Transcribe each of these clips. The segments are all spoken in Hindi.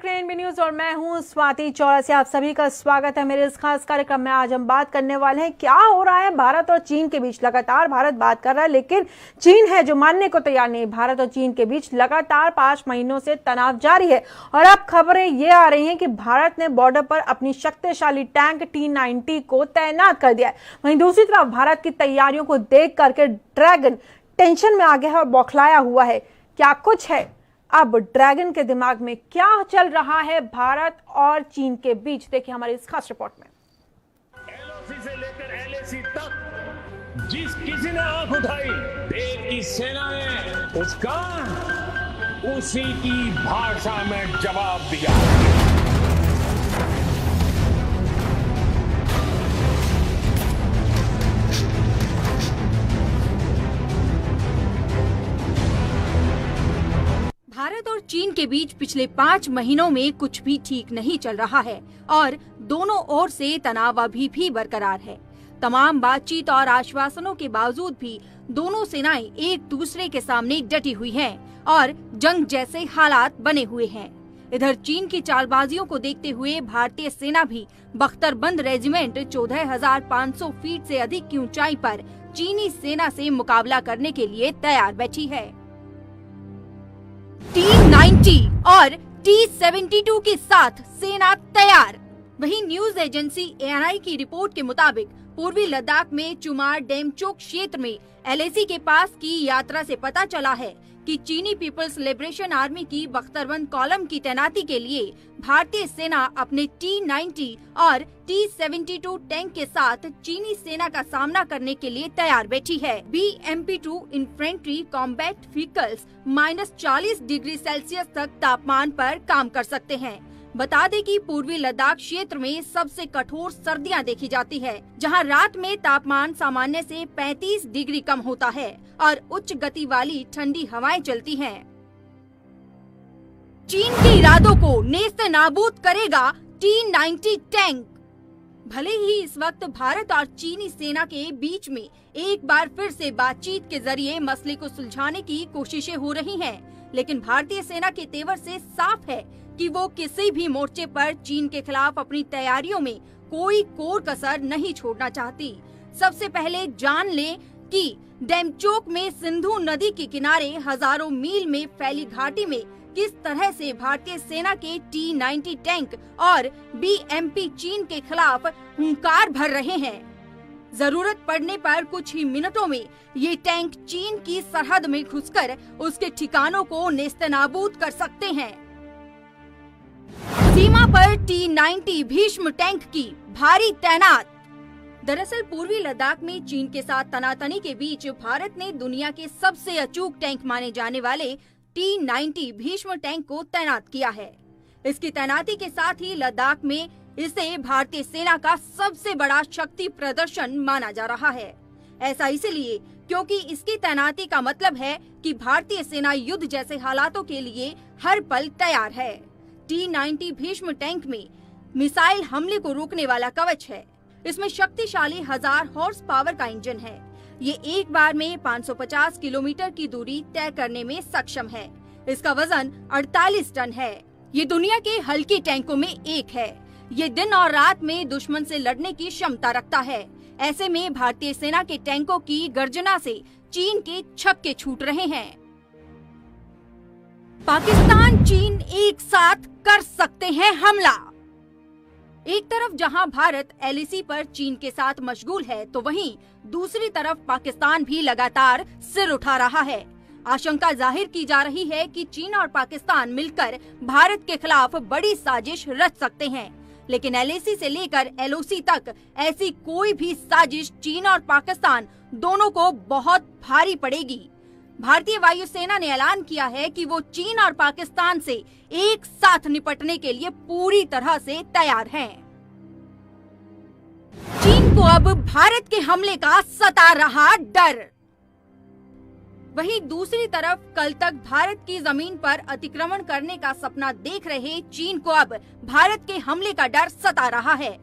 देख रहे हैं एनबी न्यूज और मैं हूं स्वाति चौरसिया। आप सभी का स्वागत है मेरे इस खास कार्यक्रम में। आज हम बात करने वाले हैं क्या हो रहा है भारत और चीन के बीच। लगातार भारत बात कर रहा है लेकिन चीन है जो मानने को तैयार नहीं। भारत और चीन के बीच लगातार 5 महीनों से तनाव जारी है और अब खबरें ये आ रही हैं कि भारत ने बॉर्डर पर अपनी शक्तिशाली टैंक T-90 को तैनात कर दिया है। वहीं दूसरी तरफ भारत की तैयारियों को देख करके ड्रैगन टेंशन में आ गया है और बौखलाया हुआ है। क्या कुछ है अब ड्रैगन के दिमाग में, क्या चल रहा है भारत और चीन के बीच, देखिए हमारी इस खास रिपोर्ट में। LOC से लेकर LAC तक जिस किसी ने आंख उठाई देश की सेना ने उसका उसी की भाषा में जवाब दिया। भारत और चीन के बीच पिछले 5 महीनों में कुछ भी ठीक नहीं चल रहा है और दोनों ओर से तनाव अभी भी बरकरार है। तमाम बातचीत और आश्वासनों के बावजूद भी दोनों सेनाएं एक दूसरे के सामने डटी हुई हैं और जंग जैसे हालात बने हुए हैं। इधर चीन की चालबाजियों को देखते हुए भारतीय सेना भी बख्तरबंद रेजिमेंट 14,500 फीट से अधिक की ऊंचाई पर चीनी सेना से मुकाबला करने के लिए तैयार बैठी है। T-90 और T-72 के साथ सेना तैयार। वहीं न्यूज एजेंसी ANI की रिपोर्ट के मुताबिक पूर्वी लद्दाख में चुमार डेमचोक क्षेत्र में LAC के पास की यात्रा से पता चला है कि चीनी पीपल्स लिबरेशन आर्मी की बख्तरबंद कॉलम की तैनाती के लिए भारतीय सेना अपने T-90 और T-72 टैंक के साथ चीनी सेना का सामना करने के लिए तैयार बैठी है। BMP-2 infantry combat vehicles -40 degree Celsius तक तापमान पर काम कर सकते हैं। बता दें कि पूर्वी लद्दाख क्षेत्र में सबसे कठोर सर्दियां देखी जाती है, जहां रात में तापमान सामान्य से 35 डिग्री कम होता है और उच्च गति वाली ठंडी हवाएं चलती हैं। चीन के इरादों को नेस्त नाबूद करेगा T-90 टैंक। भले ही इस वक्त भारत और चीनी सेना के बीच में एक बार फिर से बातचीत के जरिए मसले को सुलझाने की कोशिशें हो रही हैं, लेकिन भारतीय सेना के तेवर से साफ है कि वो किसी भी मोर्चे पर चीन के खिलाफ अपनी तैयारियों में कोई कोर कसर नहीं छोड़ना चाहती। सबसे पहले जान ले कि डेमचोक में सिंधु नदी के किनारे हजारों मील में फैली घाटी में किस तरह से भारतीय सेना के T-90 टैंक और BMP चीन के खिलाफ हुंकार भर रहे हैं। जरूरत पड़ने पर कुछ ही मिनटों में ये टैंक चीन की सरहद में घुसकर उसके ठिकानों को नेस्तनाबूद कर सकते हैं। सीमा पर T-90 भीष्म टैंक की भारी तैनात। दरअसल पूर्वी लद्दाख में चीन के साथ तनातनी के बीच भारत ने दुनिया के सबसे अचूक टैंक माने जाने वाले T-90 भीष्म टैंक को तैनात किया है। इसकी तैनाती के साथ ही लद्दाख में इसे भारतीय सेना का सबसे बड़ा शक्ति प्रदर्शन माना जा रहा है। ऐसा इसलिए क्योंकि इसकी तैनाती का मतलब है कि भारतीय सेना युद्ध जैसे हालातों के लिए हर पल तैयार है। T-90 भीष्म टैंक में मिसाइल हमले को रोकने वाला कवच है। इसमें शक्तिशाली 1000 हॉर्स पावर का इंजन है। ये एक बार में 550 किलोमीटर की दूरी तय करने में सक्षम है। इसका वजन 48 टन है। ये दुनिया के हल्के टैंकों में एक है। ये दिन और रात में दुश्मन से लड़ने की क्षमता रखता है। ऐसे में भारतीय सेना के टैंकों की गर्जना से चीन के छक्के छूट रहे हैं। पाकिस्तान चीन एक साथ कर सकते हैं हमला। एक तरफ जहां भारत LAC पर चीन के साथ मशगूल है, तो वहीं दूसरी तरफ पाकिस्तान भी लगातार सिर उठा रहा है। आशंका जाहिर की जा रही है कि चीन और पाकिस्तान मिलकर भारत के खिलाफ बड़ी साजिश रच सकते हैं, लेकिन LAC से लेकर LOC तक ऐसी कोई भी साजिश चीन और पाकिस्तान दोनों को बहुत भारी पड़ेगी। भारतीय वायुसेना ने ऐलान किया है कि वो चीन और पाकिस्तान से एक साथ निपटने के लिए पूरी तरह से तैयार हैं। चीन को अब भारत के हमले का सता रहा डर। वहीं दूसरी तरफ कल तक भारत की जमीन पर अतिक्रमण करने का सपना देख रहे चीन को अब भारत के हमले का डर सता रहा है।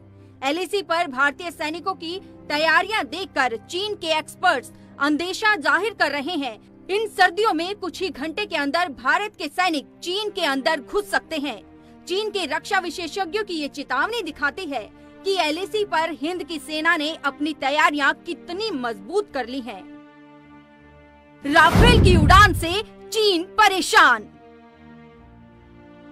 LAC पर भारतीय सैनिकों की तैयारियां देखकर चीन के एक्सपर्ट्स अंदेशा जाहिर कर रहे हैं। इन सर्दियों में कुछ ही घंटे के अंदर भारत के सैनिक चीन के अंदर घुस सकते हैं। चीन के रक्षा विशेषज्ञों की ये चेतावनी दिखाती है कि एलएसी पर हिंद की सेना ने अपनी तैयारियां कितनी मजबूत कर ली हैं। राफेल की उड़ान से चीन परेशान।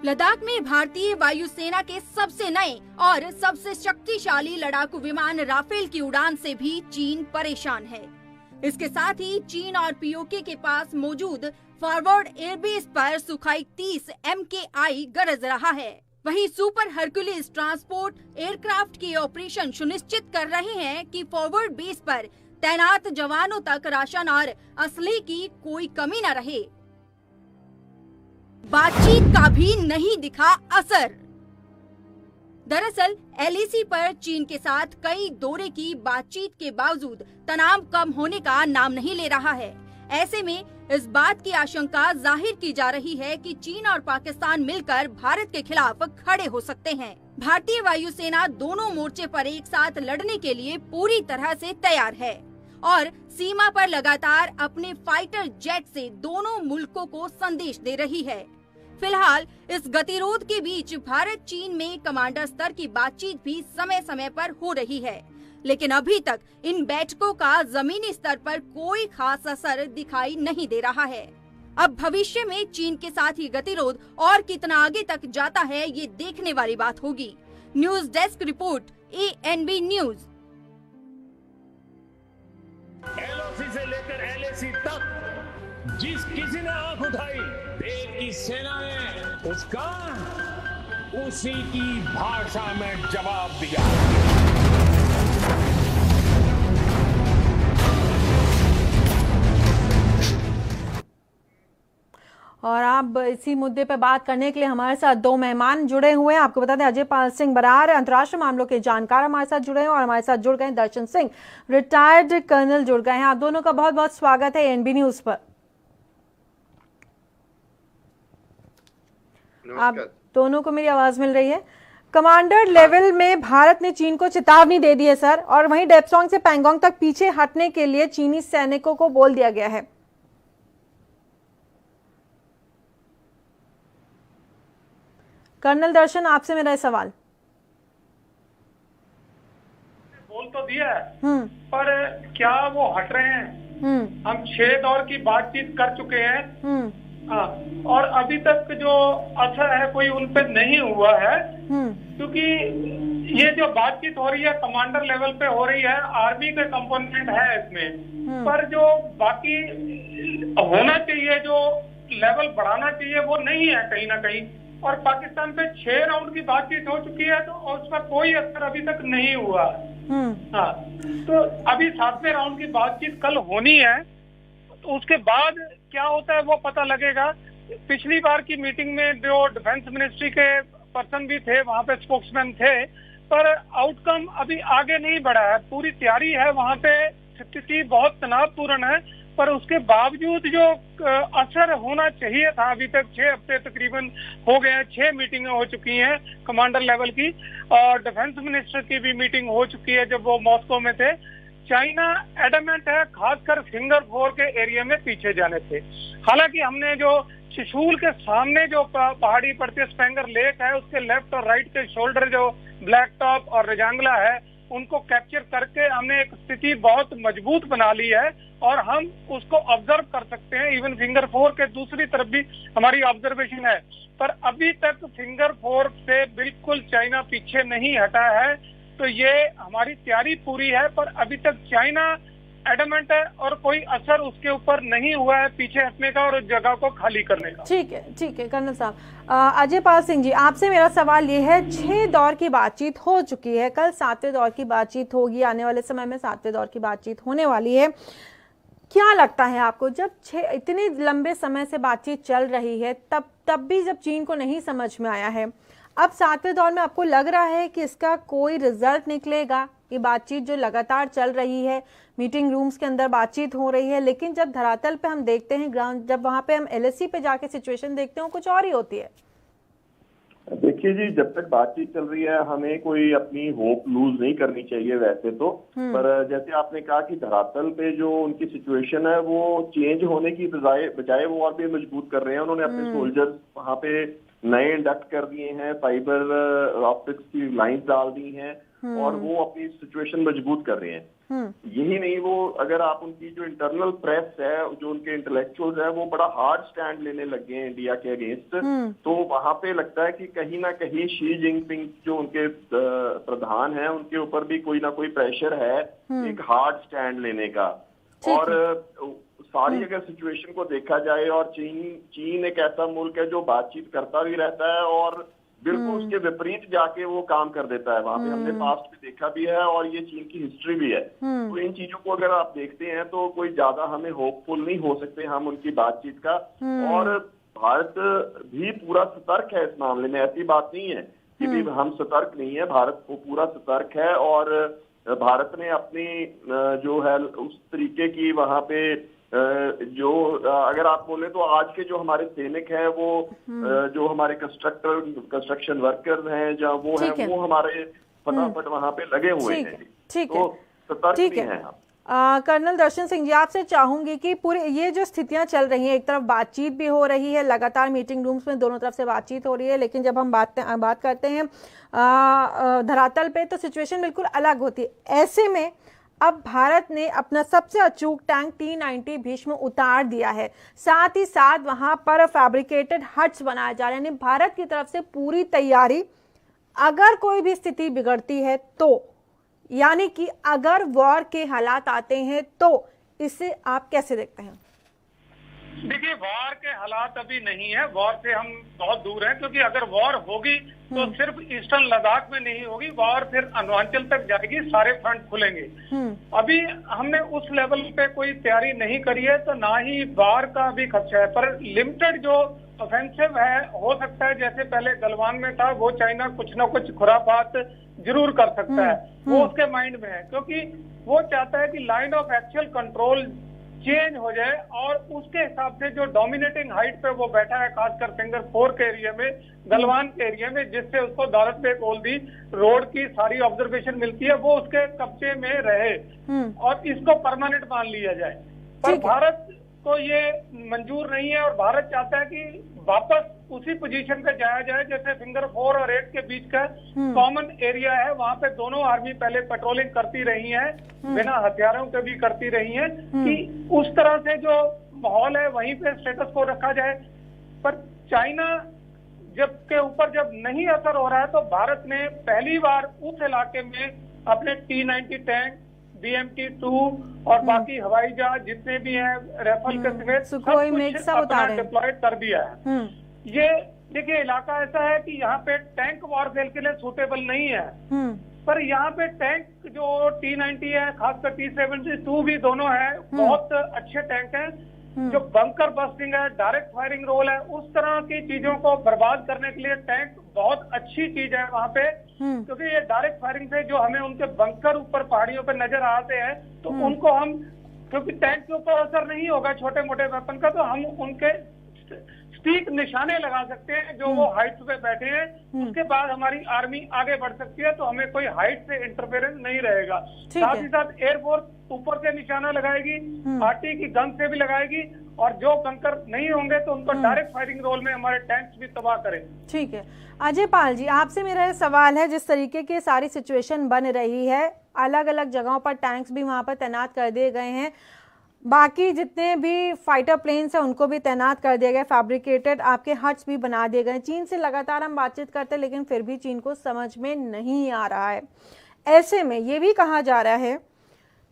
लद्दाख में भारतीय वायुसेना के सबसे नए और सबसे शक्तिशाली लड़ाकू विमान राफेल की उड़ान से भी चीन परेशान है। इसके साथ ही चीन और पीओके के पास मौजूद फॉरवर्ड एयरबेस पर सुखाई 30 MKI गरज रहा है। वहीं सुपर हरक्यूलिस ट्रांसपोर्ट एयरक्राफ्ट के ऑपरेशन सुनिश्चित कर रहे हैं कि फॉरवर्ड बेस पर तैनात जवानों तक राशन और असले की कोई कमी न रहे। बातचीत का भी नहीं दिखा असर। दरअसल एलएसी पर चीन के साथ कई दौरे की बातचीत के बावजूद तनाव कम होने का नाम नहीं ले रहा है। ऐसे में इस बात की आशंका जाहिर की जा रही है कि चीन और पाकिस्तान मिलकर भारत के खिलाफ खड़े हो सकते हैं। भारतीय वायुसेना दोनों मोर्चे पर एक साथ लड़ने के लिए पूरी तरह से तैयार है और सीमा पर लगातार अपने फाइटर जेट से दोनों मुल्कों को संदेश दे रही है। फिलहाल इस गतिरोध के बीच भारत चीन में कमांडर स्तर की बातचीत भी समय समय पर हो रही है, लेकिन अभी तक इन बैठकों का जमीनी स्तर पर कोई खास असर दिखाई नहीं दे रहा है। अब भविष्य में चीन के साथ ही गतिरोध और कितना आगे तक जाता है, ये देखने वाली बात होगी। News desk report, ANB news. LOC से लेकर LAC तक जिस किसी ने आंख उठाई, देश की सेना ने उसका उसी की भाषा में जवाब दिया। और अब इसी मुद्दे पर बात करने के लिए हमारे साथ दो मेहमान जुड़े हुए हैं। आपको बता दें, अजय पाल सिंह बरार अंतर्राष्ट्रीय मामलों के जानकार हमारे साथ जुड़े हैं और हमारे साथ जुड़ गए दर्शन सिंह, रिटायर्ड कर्नल जुड़ गए हैं। आप दोनों का बहुत बहुत स्वागत है ANB न्यूज पर। आप दोनों को मेरी आवाज मिल रही है? कमांडर लेवल में भारत ने चीन को चेतावनी दे दी है सर, और वहीं डेप्सोंग से पैंगोंग तक पीछे हटने के लिए चीनी सैनिकों को बोल दिया गया है। कर्नल दर्शन, आपसे मेरा सवाल। बोल तो दिया है, पर क्या वो हट रहे हैं? हम 6 दौर की बातचीत कर चुके हैं। हाँ, और अभी तक जो असर है कोई उन पे नहीं हुआ है, क्योंकि ये जो बातचीत हो रही है कमांडर लेवल पे हो रही है, आर्मी का कंपोनेंट है इसमें, पर जो बाकी होना चाहिए, जो लेवल बढ़ाना चाहिए, वो नहीं है कहीं ना कहीं। और पाकिस्तान पे 6 राउंड की बातचीत हो चुकी है, तो उसका कोई असर अभी तक नहीं हुआ। हाँ, तो अभी 7वें राउंड की बातचीत कल होनी है, तो उसके बाद क्या होता है वो पता लगेगा। पिछली बार की मीटिंग में जो डिफेंस मिनिस्ट्री के पर्सन भी थे, वहाँ पे स्पोक्समैन थे, पर आउटकम अभी आगे नहीं बढ़ा है। पूरी तैयारी है, वहाँ पे स्थिति बहुत तनावपूर्ण है, पर उसके बावजूद जो असर होना चाहिए था, अभी तक 6 हफ्ते तकरीबन हो गए हैं, 6 मीटिंगें हो चुकी हैं कमांडर लेवल की, और डिफेंस मिनिस्टर की भी मीटिंग हो चुकी है जब वो मॉस्को में थे। चाइना एडमेंट है, खासकर फिंगर 4 के एरिया में पीछे जाने से। हालांकि हमने जो शिशुल के सामने जो पहाड़ी पड़ती है, स्पेंगर लेक है, उसके लेफ्ट और राइट के शोल्डर जो ब्लैक टॉप और रजांगला है, उनको कैप्चर करके हमने एक स्थिति बहुत मजबूत बना ली है, और हम उसको ऑब्जर्व कर सकते हैं। इवन फिंगर 4 के दूसरी तरफ भी हमारी ऑब्जर्वेशन है, पर अभी तक फिंगर 4 से बिल्कुल चाइना पीछे नहीं हटा है। तो ये हमारी तैयारी पूरी है, पर अभी तक चाइना एडमेंट है और कोई असर उसके ऊपर नहीं हुआ है पीछे हटने का और उस जगह को खाली करने का। ठीक है कर्नल साहब। अजय पाल सिंह जी, आपसे मेरा सवाल ये है, 6 दौर की बातचीत हो चुकी है, कल 7वें दौर की बातचीत होगी, आने वाले समय में 7वें दौर की बातचीत होने वाली है। क्या लगता है आपको, जब इतने लंबे समय से बातचीत चल रही है, तब भी जब चीन को नहीं समझ में आया है, अब 7वें दौर में आपको लग रहा है कि इसका कोई रिजल्ट निकलेगा? ये बातचीत जो लगातार चल रही है, मीटिंग रूम्स के अंदर बातचीत हो रही है, लेकिन जब धरातल पे हम देखते हैं, ग्राउंड जब वहां पे हम LAC पे जाके सिचुएशन देखते हैं, कुछ और ही होती है। देखिए जी, जब तक बातचीत चल रही है हमें कोई अपनी होप लूज नहीं करनी चाहिए वैसे तो, पर जैसे आपने कहा कि धरातल पे जो उनकी सिचुएशन है वो चेंज होने की बजाय वो और भी मजबूत कर रहे हैं। उन्होंने अपने सोल्जर्स वहाँ पे नए इंडक्ट कर दिए हैं, फाइबर ऑप्टिक्स की लाइंस डाल दी हैं और वो अपनी सिचुएशन मजबूत कर रहे हैं। यही नहीं, वो अगर आप उनकी जो इंटरनल प्रेस है, जो उनके इंटेलेक्चुअल्स है, वो बड़ा हार्ड स्टैंड लेने लगे हैं इंडिया के अगेंस्ट। तो वहां पे लगता है कि कहीं ना कहीं शी जिनपिंग जो उनके प्रधान हैं, उनके ऊपर भी कोई ना कोई प्रेशर है एक हार्ड स्टैंड लेने का। और सारी अगर सिचुएशन को देखा जाए, और चीन एक ऐसा मुल्क है जो बातचीत करता भी रहता है और बिल्कुल उसके विपरीत जाके वो काम कर देता है। वहां पे हमने पास्ट में देखा भी है और ये चीन की हिस्ट्री भी है। तो इन चीजों को अगर आप देखते हैं तो कोई ज्यादा हमें होपफुल नहीं हो सकते हम उनकी बातचीत का। और भारत भी पूरा सतर्क है इस मामले में, ऐसी बात नहीं है कि भी हम सतर्क नहीं है, भारत को पूरा सतर्क है। और भारत ने अपनी जो है उस तरीके की वहां पे जो अगर आप बोले तो आज के जो हमारे सैनिक हैं वो जो हमारे कंस्ट्रक्शन वर्कर्स हैं जहाँ वो हैं, वो हमारे फटाफट वहां पे लगे हुए हैं। ठीक है, तो सतर्क भी हैं हम। कर्नल दर्शन सिंह जी, आपसे चाहूंगी कि पूरे ये जो स्थितियां चल रही हैं, एक तरफ बातचीत भी हो रही है, लगातार मीटिंग रूम्स में दोनों तरफ से बातचीत हो रही है, लेकिन जब हम बात करते हैं धरातल पे तो सिचुएशन बिल्कुल अलग होती है। ऐसे में अब भारत ने अपना सबसे अचूक टैंक T-90 भीष्म उतार दिया है, साथ ही साथ वहां पर फैब्रिकेटेड हट्स बनाए जा रहे हैं। यानी भारत की तरफ से पूरी तैयारी, अगर कोई भी स्थिति बिगड़ती है तो, यानी कि अगर वॉर के हालात आते हैं तो इसे आप कैसे देखते हैं? देखिए, वॉर के हालात अभी नहीं है, वॉर से हम बहुत दूर हैं, क्योंकि अगर वॉर होगी तो सिर्फ ईस्टर्न लद्दाख में नहीं होगी, वॉर फिर अरुणाचल तक जाएगी, सारे फ्रंट खुलेंगे। अभी हमने उस लेवल पे कोई तैयारी नहीं करी है, तो ना ही वॉर का भी खर्चा है। पर लिमिटेड जो ऑफेंसिव है, हो सकता है जैसे पहले गलवान में था, वो चाइना कुछ ना कुछ खुराफात जरूर कर सकता है, वो उसके माइंड में है, क्योंकि वो चाहता है कि line of actual control change हो जाए और उसके हिसाब से जो डोमिनेटिंग हाइट पे वो बैठा है, खासकर फिंगर 4 के एरिया में, गलवान के एरिया में, जिससे उसको दौलत बेग ओल्दी रोड की सारी ऑब्जर्वेशन मिलती है, वो उसके कब्जे में रहे और इसको परमानेंट मान लिया जाए। पर भारत को ये मंजूर नहीं है और भारत चाहता है कि वापस उसी पोजीशन पे जाया जाए जैसे फिंगर 4 और 8 के बीच का कॉमन एरिया है। वहां पे दोनों आर्मी पहले पेट्रोलिंग करती रही है, बिना हथियारों के भी करती रही है, कि उस तरह से जो माहौल है वहीं पे स्टेटस को रखा जाए। पर चाइना के ऊपर जब नहीं असर हो रहा है, तो भारत ने पहली बार उस इलाके में अपने T-90 टैंक, BMT-2 और बाकी हवाई जहाज जितने भी हैं, राइफल के समेत सब कुछ अपना डिप्लॉयड कर दिया है। ये देखिए, इलाका ऐसा है कि यहाँ पे टैंक वॉरफेयर के लिए सूटेबल नहीं है, पर यहाँ पे टैंक जो T-90 है, खासकर T-72 भी दोनों है, बहुत अच्छे टैंक हैं। जो बंकर बस्टिंग है, डायरेक्ट फायरिंग रोल है, उस तरह की चीजों को बर्बाद करने के लिए टैंक बहुत अच्छी चीज है वहाँ पे, क्योंकि ये डायरेक्ट फायरिंग से जो हमें उनके बंकर ऊपर पहाड़ियों पे नजर आते हैं, तो उनको हम, क्योंकि टैंक के ऊपर असर नहीं होगा छोटे मोटे वेपन का, तो हम उनके स्टीक निशाने लगा सकते हैं जो वो हाइट पे बैठे हैं। उसके बाद हमारी आर्मी आगे बढ़ सकती है, तो हमें कोई हाइट से इंटरफेरेंस नहीं रहेगा। साथ ही साथ एयरफोर्स ऊपर से निशाना लगाएगी, आरटी की गन से भी लगाएगी, और जो बंकर नहीं होंगे तो उनको डायरेक्ट फायरिंग रोल में हमारे टैंक्स भी तबाह करें। ठीक है अजय पाल जी, आपसे मेरा सवाल है, जिस तरीके की सारी सिचुएशन बन रही है, अलग अलग जगहों पर टैंक्स भी वहां पर तैनात कर दिए गए हैं, बाकी जितने भी फाइटर प्लेन्स हैं उनको भी तैनात कर दिया गया, फैब्रिकेटेड आपके हट्स भी बना दिए गए। चीन से लगातार हम बातचीत करते हैं, लेकिन फिर भी चीन को समझ में नहीं आ रहा है। ऐसे में ये भी कहा जा रहा है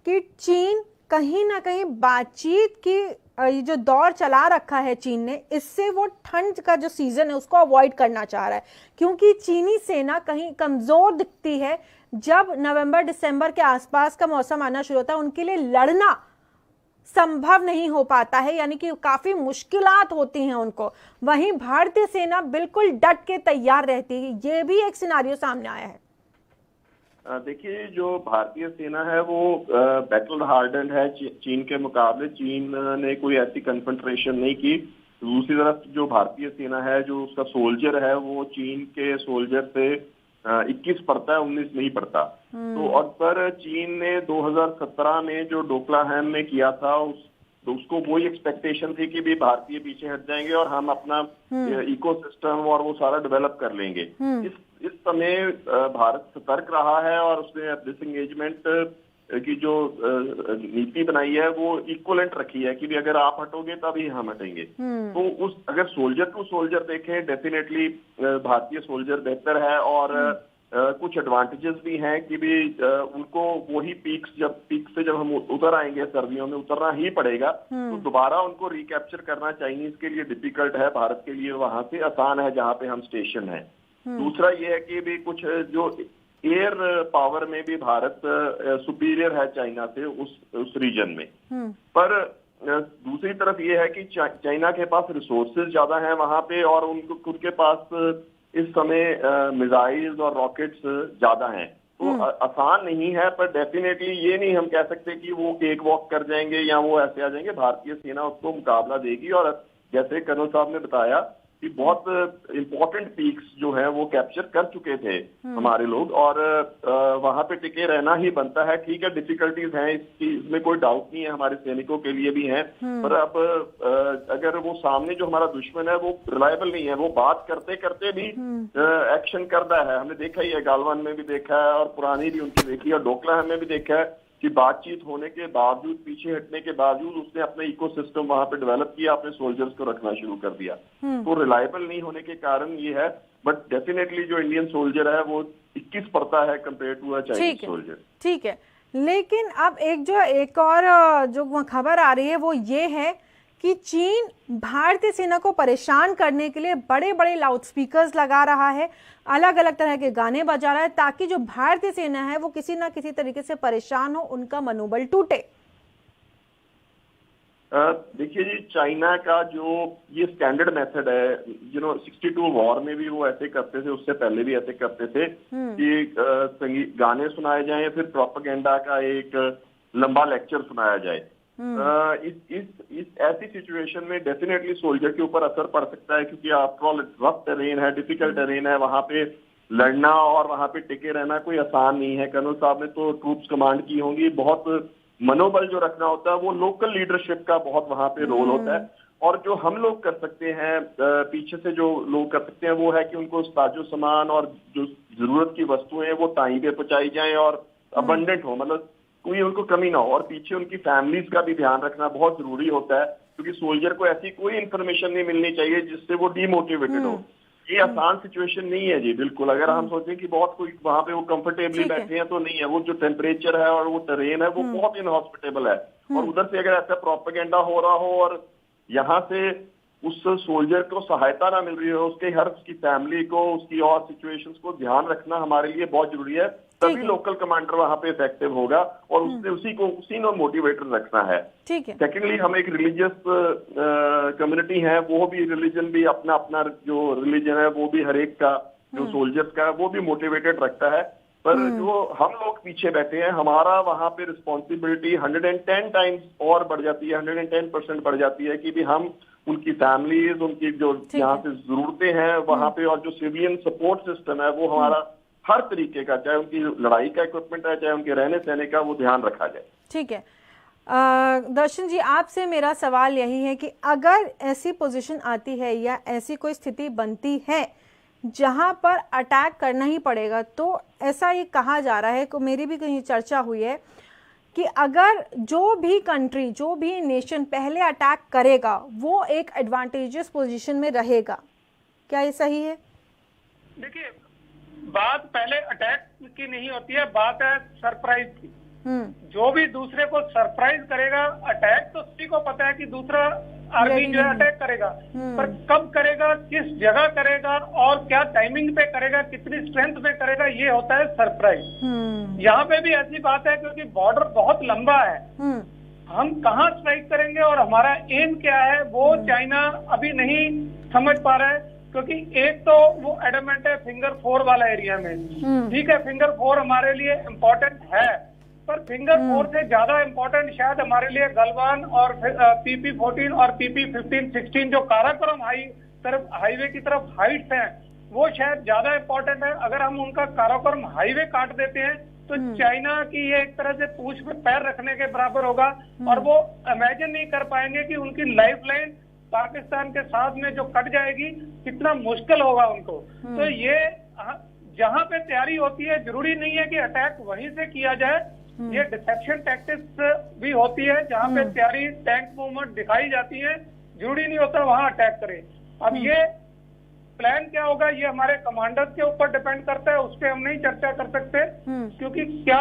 कि चीन कहीं ना कहीं बातचीत की ये जो दौर चला रखा है चीन ने, इससे वो ठंड का जो सीजन है उसको अवॉइड करना चाह रहा है, क्योंकि चीनी सेना कहीं कमजोर दिखती है जब नवंबर दिसंबर के आसपास का मौसम आना शुरू होता है। उनके लिए लड़ना संभव नहीं हो पाता है, यानी कि काफी मुश्किलात होती हैं उनको। वहीं भारतीय सेना बिल्कुल डट के तैयार रहती है। ये भी एक सिनारियो सामने आया है। देखिए, जो भारतीय सेना है वो बैटल हार्डन है चीन के मुकाबले। चीन ने कोई ऐसी कन्फ्रंटेशन नहीं की। दूसरी तरफ जो भारतीय सेना है, जो उसका सोल्जर है, वो चीन के सोल्जर से 21 पड़ता है, 19 नहीं पड़ता। तो और पर चीन ने 2017 में जो डोकलाम में किया था, तो उसको वही एक्सपेक्टेशन थी कि भी भारतीय पीछे हट जाएंगे और हम अपना इकोसिस्टम और वो सारा डेवलप कर लेंगे। इस समय भारत सतर्क रहा है और उसने डिसएंगेजमेंट की जो नीति बनाई है वो इक्वलेंट रखी है कि भी अगर आप हटोगे तभी हम हटेंगे। तो उस अगर सोल्जर टू सोल्जर देखें, डेफिनेटली भारतीय सोल्जर बेहतर है और कुछ एडवांटेजेस भी हैं कि भी उनको वही पीक से जब हम उतर आएंगे, सर्दियों में उतरना ही पड़ेगा, तो दोबारा उनको रिकैप्चर करना चाइनीज के लिए डिफिकल्ट है, भारत के लिए वहां से आसान है जहां पे हम स्टेशन है। दूसरा ये है कि भी कुछ जो एयर पावर में भी भारत सुपीरियर है चाइना से उस रीजन में। पर दूसरी तरफ ये है कि चाइना के पास रिसोर्सेज ज्यादा हैं वहां पे और उनके पास इस समय मिसाइल्स और रॉकेट्स ज्यादा हैं, तो आसान नहीं है। पर डेफिनेटली ये नहीं हम कह सकते कि वो केक वॉक कर जाएंगे या वो ऐसे आ जाएंगे। भारतीय सेना उसको मुकाबला देगी और जैसे कर्नल साहब ने बताया कि बहुत इंपॉर्टेंट पीक्स जो है वो कैप्चर कर चुके थे हमारे लोग और वहां पे टिके रहना ही बनता है। ठीक है, डिफिकल्टीज हैं, इसमें कोई डाउट नहीं है, हमारे सैनिकों के लिए भी हैं, पर अब अगर वो सामने जो हमारा दुश्मन है वो रिलायबल नहीं है, वो बात करते करते भी एक्शन करता है। हमने देखा ही है, गालवान में भी देखा है और पुरानी भी उनकी देखी है और डोकलाम में भी देखा है कि बातचीत होने के बावजूद, पीछे हटने के बावजूद उसने अपना इकोसिस्टम वहां पे डेवलप किया, अपने सोल्जर्स को रखना शुरू कर दिया। तो रिलायबल नहीं होने के कारण ये है, बट डेफिनेटली जो इंडियन सोल्जर है वो 21 पड़ता है compare to a Chinese soldier. ठीक है, लेकिन अब एक और जो खबर आ रही है वो ये है कि चीन भारतीय सेना को परेशान करने के लिए बड़े बड़े लाउडस्पीकर्स लगा रहा है, अलग अलग तरह के गाने बजा रहा है ताकि जो भारतीय सेना है वो किसी ना किसी तरीके से परेशान हो, उनका मनोबल टूटे। देखिए जी, चाइना का जो ये स्टैंडर्ड मेथड है, 62 वॉर में भी वो ऐसे करते थे, उससे पहले भी ऐसे करते थे कि गाने सुनाए जाएं या फिर प्रोपेगेंडा का एक लंबा लेक्चर सुनाया जाए। इस ऐसी सिचुएशन में डेफिनेटली सोल्जर के ऊपर असर पड़ सकता है क्योंकि आफ्टर ऑल रफ टेरेन है, डिफिकल्ट टेरेन है, वहां पे लड़ना और वहां पे टिके रहना कोई आसान नहीं है। कर्नल साहब ने तो ट्रूप्स कमांड की होंगी, बहुत मनोबल जो रखना होता है वो लोकल लीडरशिप का बहुत वहां पे रोल होता है। और जो हम लोग कर सकते हैं, पीछे से जो लोग कर सकते हैं वो है कि उनको साजो सामान और जो जरूरत की वस्तुएं वो टाइम पे पहुंचाई जाए और अबंडेंट हो, मतलब कोई उनको कमी ना हो। और पीछे उनकी फैमिलीज का भी ध्यान रखना बहुत जरूरी होता है क्योंकि सोल्जर को ऐसी कोई इन्फॉर्मेशन नहीं मिलनी चाहिए जिससे वो डीमोटिवेटेड हो। ये आसान सिचुएशन नहीं है जी, बिल्कुल। अगर हम सोचें कि बहुत कोई वहां पे वो कंफर्टेबली बैठे हैं तो नहीं है। वो जो टेम्परेचर है और वो टेरेन है वो बहुत इनहॉस्पिटेबल है और उधर से अगर ऐसा प्रोपेगेंडा हो रहा हो और यहाँ से उस सोल्जर को सहायता ना मिल रही हो, उसके हर उसकी फैमिली को, उसकी और सिचुएशंस को ध्यान रखना हमारे लिए बहुत जरूरी है। तभी लोकल कमांडर वहां पे इफेक्टिव होगा और उसने उसी को मोटिवेटर रखना है। ठीक है। सेकेंडली, हम एक रिलीजियस कम्युनिटी है, वो भी रिलीजन भी अपना अपना जो रिलीजन है वो भी हर एक का जो सोल्जर्स का वो भी मोटिवेटेड रखता है। पर जो हम लोग पीछे बैठे हैं, हमारा वहां पे रिस्पॉन्सिबिलिटी 110 टाइम्स और बढ़ जाती है, 110% बढ़ जाती है कि भी हम उनकी फैमिलीज, उनकी जो यहाँ से जरूरतें हैं वहां पे और जो सिविलियन सपोर्ट सिस्टम है वो हमारा हर तरीके का, चाहे उनकी लड़ाई का इक्विपमेंट है, चाहे उनके रहने सहने का, वो ध्यान रखा जाए। ठीक है। दर्शन जी, आपसे मेरा सवाल यही है कि अगर ऐसी पोजीशन आती है या ऐसी कोई स्थिति बनती है जहां पर अटैक करना ही पड़ेगा, तो ऐसा ये कहा जा रहा है, मेरी भी कहीं चर्चा हुई है कि अगर जो भी कंट्री, जो भी नेशन पहले अटैक करेगा वो एक एडवांटेजियस पोजीशन में रहेगा। क्या ये सही है? देखिए, बात पहले अटैक की नहीं होती है, बात है सरप्राइज की। जो भी दूसरे को सरप्राइज करेगा, अटैक तो सभी को पता है कि दूसरा आर्मी जो है अटैक करेगा, पर कब करेगा, किस जगह करेगा और क्या टाइमिंग पे करेगा, कितनी स्ट्रेंथ पे करेगा, ये होता है सरप्राइज। यहाँ पे भी ऐसी बात है क्योंकि बॉर्डर बहुत लंबा है, हम कहाँ स्ट्राइक करेंगे और हमारा एम क्या है वो चाइना अभी नहीं समझ पा रहा है। क्योंकि एक तो वो एडमेंट है फिंगर 4 वाला एरिया में, ठीक है, फिंगर 4 हमारे लिए इम्पोर्टेंट है, पर फिंगर 4 से ज्यादा इम्पोर्टेंट शायद हमारे लिए गलवान और PP-14 और PP-15-16 जो काराकोरम हाईवे की तरफ हाइट्स हैं वो शायद ज्यादा इम्पोर्टेंट है। अगर हम उनका काराकोरम हाईवे काट देते हैं तो चाइना की ये एक तरह से पूंछ पे पैर रखने के बराबर होगा, और वो इमेजिन नहीं कर पाएंगे कि उनकी लाइफलाइन पाकिस्तान के साथ में जो कट जाएगी, कितना मुश्किल होगा उनको। तो ये जहाँ पे तैयारी होती है, जरूरी नहीं है कि अटैक वहीं से किया जाए, ये डिसेप्शन टैक्टिक्स भी होती है, जहाँ पे तैयारी टैंक मूवमेंट दिखाई जाती है, जरूरी नहीं होता वहां अटैक करें। अब ये प्लान क्या होगा, ये हमारे कमांडर्स के ऊपर डिपेंड करता है, उस पर हम नहीं चर्चा कर सकते, क्योंकि क्या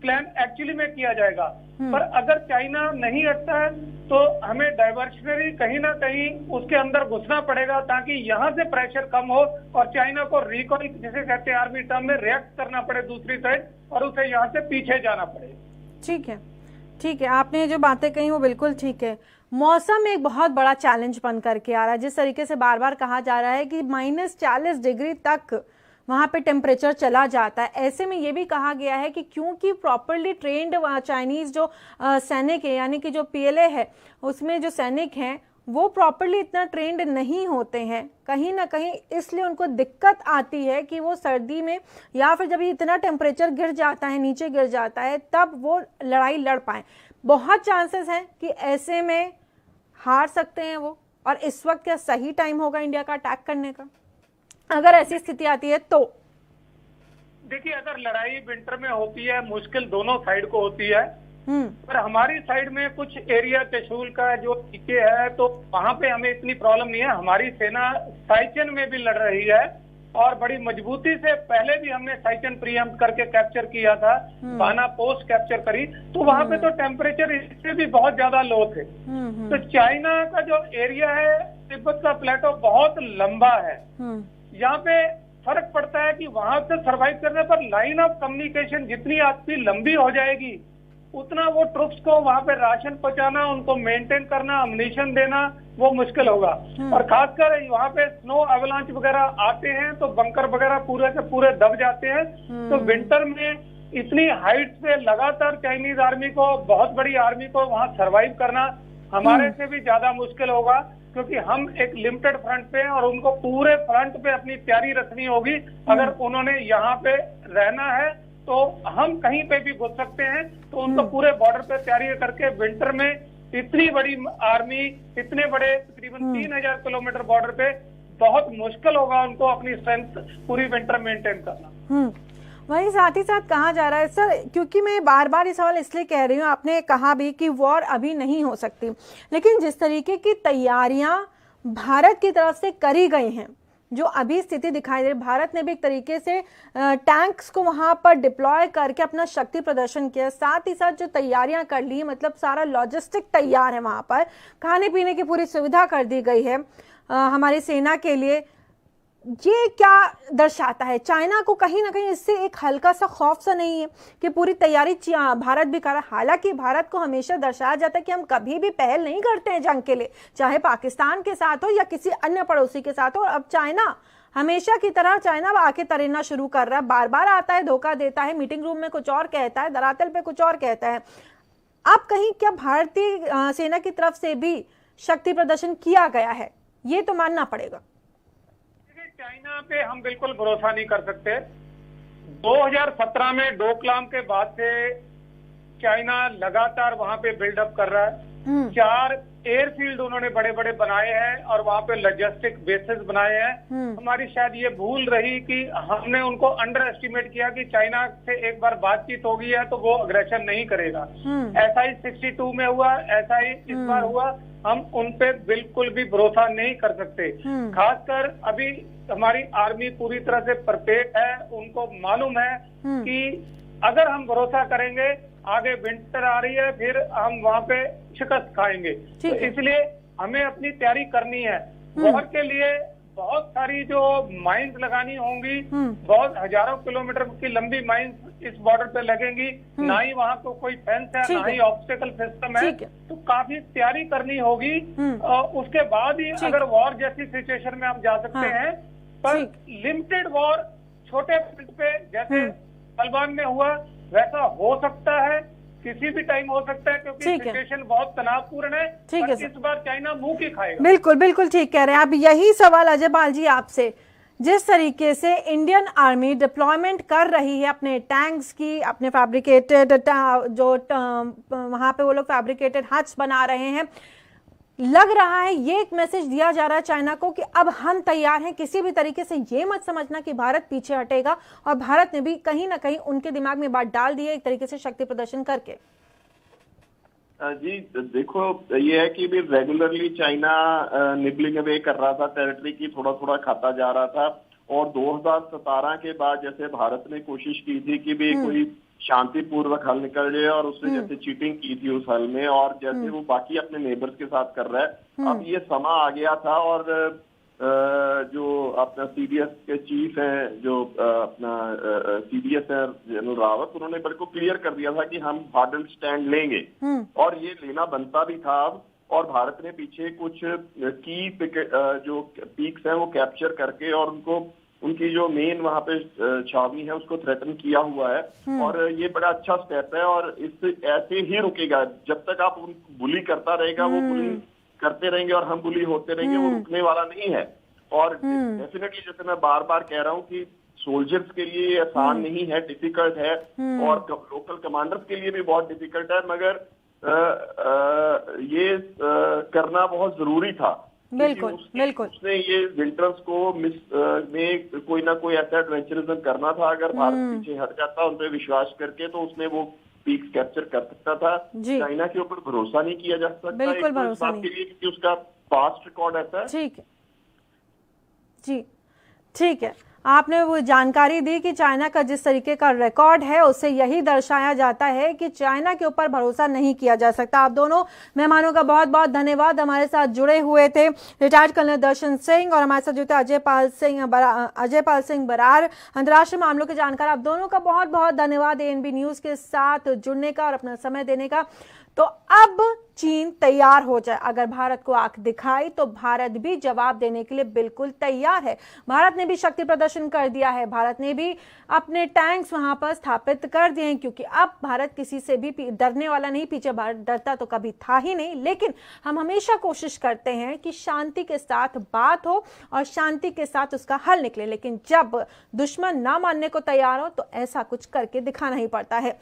प्लान एक्चुअली में किया जाएगा। पर अगर चाइना नहीं हटता है तो हमें डाइवर्शनरी कहीं ना कहीं उसके अंदर घुसना पड़ेगा, ताकि यहाँ से प्रेशर कम हो और चाइना को रिकॉल, जिसे कहते हैं आर्मी टर्म में, रिएक्ट करना पड़े दूसरी साइड, और उसे यहाँ से पीछे जाना पड़े। ठीक है, ठीक है, आपने जो बातें कही वो बिल्कुल ठीक है। मौसम एक बहुत बड़ा चैलेंज बन करके आ रहा है, जिस तरीके से बार बार कहा जा रहा है कि -40 डिग्री तक वहाँ पे टेम्परेचर चला जाता है। ऐसे में ये भी कहा गया है कि क्योंकि प्रॉपरली ट्रेंड चाइनीज़ जो सैनिक है, यानी कि जो PLA है, उसमें जो सैनिक हैं वो प्रॉपरली इतना ट्रेंड नहीं होते हैं, कहीं ना कहीं इसलिए उनको दिक्कत आती है कि वो सर्दी में या फिर जब इतना टेम्परेचर गिर जाता है, नीचे गिर जाता है, तब वो लड़ाई लड़ पाएँ। बहुत चांसेस हैं कि ऐसे में हार सकते हैं वो, और इस वक्त क्या सही टाइम होगा इंडिया का अटैक करने का, अगर ऐसी स्थिति आती है तो? देखिए, अगर लड़ाई विंटर में होती है, मुश्किल दोनों साइड को होती है, पर हमारी साइड में कुछ एरिया त्रिशूल का जो नीचे है, तो वहां पे हमें इतनी प्रॉब्लम नहीं है। हमारी सेना साइचन में भी लड़ रही है, और बड़ी मजबूती से पहले भी हमने साइचन प्रीएम्प्ट करके कैप्चर किया था, बाना पोस्ट कैप्चर करी, तो वहां पे तो टेम्परेचर इससे भी बहुत ज्यादा लो थे। तो चाइना का जो एरिया है, तिब्बत का प्लेटो बहुत लंबा है, यहाँ पे फर्क पड़ता है कि वहां से सरवाइव करने पर लाइन ऑफ कम्युनिकेशन जितनी आपकी लंबी हो जाएगी, उतना वो ट्रुप्स को वहां पे राशन पहुंचाना, उनको मेंटेन करना, अम्युनिशन देना, वो मुश्किल होगा। और खासकर वहां पे स्नो एवलांच वगैरह आते हैं तो बंकर वगैरह पूरे के पूरे दब जाते हैं। तो विंटर में इतनी हाइट से लगातार चाइनीज आर्मी को, बहुत बड़ी आर्मी को वहां सरवाइव करना हमारे से भी ज्यादा मुश्किल होगा, क्योंकि हम एक लिमिटेड फ्रंट पे हैं और उनको पूरे फ्रंट पे अपनी तैयारी रखनी होगी। अगर उन्होंने यहाँ पे रहना है तो हम कहीं पे भी घुस सकते हैं, तो उनको पूरे बॉर्डर पे तैयारी करके विंटर में इतनी बड़ी आर्मी, इतने बड़े तकरीबन 3000 किलोमीटर बॉर्डर पे, बहुत मुश्किल होगा उनको अपनी स्ट्रेंथ पूरी विंटर मेंटेन करना। वहीं साथ ही साथ कहा जा रहा है सर, क्योंकि मैं बार बार ये सवाल इसलिए कह रही हूँ, आपने कहा भी कि वॉर अभी नहीं हो सकती, लेकिन जिस तरीके की तैयारियां भारत की तरफ से करी गई हैं, जो अभी स्थिति दिखाई दे रही, भारत ने भी एक तरीके से टैंक्स को वहां पर डिप्लॉय करके अपना शक्ति प्रदर्शन किया, साथ ही साथ जो तैयारियां कर ली, मतलब सारा लॉजिस्टिक तैयार है, वहां पर खाने पीने की पूरी सुविधा कर दी गई है हमारी सेना के लिए। ये क्या दर्शाता है? चाइना को कहीं ना कहीं इससे एक हल्का सा खौफ सा नहीं है कि पूरी तैयारी भारत भी कर रहा है? हालांकि भारत को हमेशा दर्शाया जाता है कि हम कभी भी पहल नहीं करते हैं जंग के लिए, चाहे पाकिस्तान के साथ हो या किसी अन्य पड़ोसी के साथ हो। और अब चाइना हमेशा की तरह चाइना आके तैरना शुरू कर रहा है, बार बार आता है, धोखा देता है, मीटिंग रूम में कुछ और कहता है, धरातल पे कुछ और कहता है। अब कहीं क्या भारतीय सेना की तरफ से भी शक्ति प्रदर्शन किया गया है? ये तो मानना पड़ेगा। चाइना पे हम बिल्कुल भरोसा नहीं कर सकते। 2017 में डोकलाम के बाद से चाइना लगातार वहां पे बिल्डअप कर रहा है। 4 एयरफील्ड उन्होंने बड़े बड़े बनाए हैं और वहां पे लॉजिस्टिक बेसिस बनाए हैं। हमारी शायद ये भूल रही कि हमने उनको अंडर एस्टिमेट किया कि चाइना से एक बार बातचीत हो गई है तो वो अग्रेशन नहीं करेगा। ऐसा ही 62 में हुआ, ऐसा ही इस बार हुआ। हम उन पे बिल्कुल भी भरोसा नहीं कर सकते। खासकर अभी हमारी आर्मी पूरी तरह से परफेक्ट है, उनको मालूम है कि अगर हम भरोसा करेंगे, आगे विंटर आ रही है, फिर हम वहाँ पे शिकस्त खाएंगे। तो इसलिए हमें अपनी तैयारी करनी है। वॉर के लिए बहुत सारी जो माइंस लगानी होंगी, बहुत हजारों किलोमीटर की लंबी माइंस इस बॉर्डर पे लगेंगी। ना ही वहाँ को कोई फेंस है, ना ही ऑब्स्टेकल सिस्टम है, तो काफी तैयारी करनी होगी। उसके बाद ही अगर वॉर जैसी सिचुएशन में हम जा सकते हैं। पर लिमिटेड वॉर छोटे फील्ड पे जैसे तालिबान में हुआ वैसा हो सकता है, किसी भी टाइम हो सकता है, क्योंकि सिचुएशन बहुत तनावपूर्ण है। ठीक है, इस बार चाइना मुंह की खाएगा। बिल्कुल बिल्कुल ठीक कह रहे हैं आप। यही सवाल अजय पाल जी आपसे, जिस तरीके से इंडियन आर्मी डिप्लॉयमेंट कर रही है अपने टैंक्स की, अपने फैब्रिकेटेड जो वहां पे वो लोग फैब्रिकेटेड हट्स बना रहे हैं, लग रहा है ये एक मैसेज दिया जा रहा है चाइना को कि अब हम तैयार हैं। किसी भी तरीके से ये मत समझना कि भारत पीछे हटेगा, और भारत ने भी कहीं ना कहीं उनके दिमाग में बात डाल दी है एक तरीके से शक्ति प्रदर्शन करके। जी देखो, ये है कि भी रेगुलरली चाइना निबलिंग अवे कर रहा था, टेरिटरी की थोड़ा थोड़ा खाता जा रहा था। और 2017 के बाद जैसे भारत ने कोशिश की थी कि भी कोई शांतिपूर्वक हल निकल जाए, और उसने जैसे चीटिंग की थी उस हल में, और जैसे वो बाकी अपने नेबर्स के साथ कर रहा है। अब ये समा आ गया था, और जो अपना सीडीएस के चीफ हैं, जो अपना सीडीएस है जनरल रावत, उन्होंने बिल्कुल क्लियर कर दिया था कि हम हार्ड स्टैंड लेंगे, और ये लेना बनता भी था अब। और भारत ने पीछे कुछ की जो पीक्स हैं वो कैप्चर करके, और उनको उनकी जो मेन वहां पे छावनी है उसको थ्रेटन किया हुआ है। और ये बड़ा अच्छा स्टेप है, और इससे ऐसे ही रुकेगा जब तक आप बुली करता रहेगा, वो बुली करते रहेंगे और हम बुली होते रहेंगे, वो रुकने वाला नहीं है। और डेफिनेटली जैसे मैं बार बार कह रहा हूँ कि सोल्जर्स के लिए ये आसान नहीं है, डिफिकल्ट है, और लोकल कमांडर्स के लिए भी बहुत डिफिकल्ट है, मगर ये करना बहुत जरूरी था। बिल्कुल बिल्कुल। उसने ये विंटर्स को में कोई ना कोई ऐसा एडवेंचरिज्म करना था। अगर भारत पीछे हट जाता उन पर विश्वास करके, तो उसने वो पीक्स कैप्चर कर सकता था। चाइना के ऊपर भरोसा नहीं किया जा सकता, बिल्कुल भरोसा नहीं, के लिए, क्योंकि उसका पास्ट रिकॉर्ड ऐसा है। ठीक है जी, ठीक है। आपने वो जानकारी दी कि चाइना का जिस तरीके का रिकॉर्ड है उससे यही दर्शाया जाता है कि चाइना के ऊपर भरोसा नहीं किया जा सकता। आप दोनों मेहमानों का बहुत बहुत धन्यवाद, हमारे साथ जुड़े हुए थे रिटायर्ड कर्नल दर्शन सिंह, और हमारे साथ जुड़े अजय पाल सिंह बरार, अंतर्राष्ट्रीय मामलों के जानकार। आप दोनों का बहुत बहुत धन्यवाद एएनबी न्यूज के साथ जुड़ने का और अपना समय देने का। तो अब चीन तैयार हो जाए, अगर भारत को आंख दिखाई तो भारत भी जवाब देने के लिए बिल्कुल तैयार है। भारत ने भी शक्ति प्रदर्शन कर दिया है, भारत ने भी अपने टैंक्स वहां पर स्थापित कर दिए हैं, क्योंकि अब भारत किसी से भी डरने वाला नहीं। पीछे भारत डरता तो कभी था ही नहीं, लेकिन हम हमेशा कोशिश करते हैं कि शांति के साथ बात हो और शांति के साथ उसका हल निकले। लेकिन जब दुश्मन ना मानने को तैयार हो तो ऐसा कुछ करके दिखाना ही पड़ता है।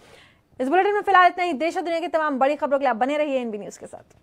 इस बुलेटिन में फिलहाल इतना ही। देश और दुनिया की तमाम बड़ी खबरों के लिए आप बने रहिए एएनबी न्यूज के साथ।